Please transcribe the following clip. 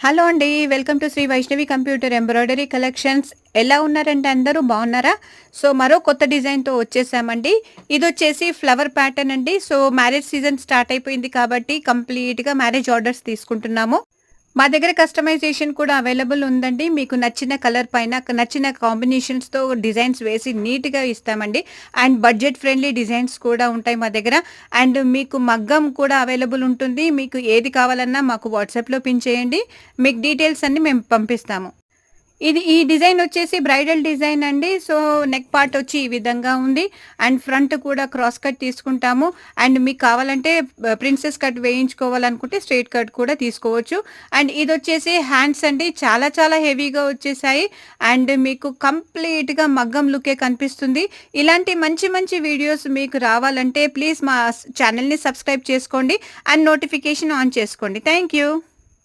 Hello అండి. Welcome to Shri Vaishnavi computer embroidery collections. ఎలా ఉన్నారంటే అందరూ బాగున్నారా? సో, మరో కొత్త డిజైన్‌తో వచ్చేసామండి. ఇదొచ్చేసి ఫ్లవర్ ప్యాటర్న్ అండి. సో, మ్యారేజ్ సీజన్ స్టార్ట్ అయిపోయింది కాబట్టి కంప్లీట్‌గా మ్యారేజ్ ఆర్డర్స్ తీసుకుంటున్నాము. మా దగ్గర కస్టమైజేషన్ కూడా అవైలబుల్ ఉందండి. మీకు నచ్చిన కలర్ పైన నచ్చిన కాంబినేషన్స్‌తో డిజైన్స్ వేసి నీట్‌గా ఇస్తామండి. అండ్ బడ్జెట్ ఫ్రెండ్లీ డిజైన్స్ కూడా ఉంటాయి మా దగ్గర. అండ్ మీకు మగ్గం కూడా అవైలబుల్ ఉంటుంది. మీకు ఏది కావాలన్నా మాకు వాట్సాప్‌లో పిన్ చేయండి. మీకు డీటెయిల్స్ అన్నీ మేము పంపిస్తాము. ఈ డిజైన్ వచ్చేసి బ్రైడల్ డిజైన్ అండి. సో, నెక్ పార్ట్ వచ్చి ఈ విధంగా ఉంది. అండ్ ఫ్రంట్ కూడా క్రాస్ కట్ తీసుకుంటాము. అండ్ మీకు కావాలంటే ప్రిన్సెస్ కట్ వేయించుకోవాలనుకుంటే స్ట్రెయిట్ కట్ కూడా తీసుకోవచ్చు. అండ్ ఇదొచ్చేసి హ్యాండ్స్ అండి. చాలా చాలా హెవీగా వచ్చేసాయి. అండ్ మీకు కంప్లీట్‌గా మగ్గం లుకే కనిపిస్తుంది. ఇలాంటి మంచి మంచి వీడియోస్ మీకు రావాలంటే ప్లీజ్ మా ఛానెల్‌ని సబ్స్క్రైబ్ చేసుకోండి. అండ్ నోటిఫికేషన్ ఆన్ చేసుకోండి. Thank you.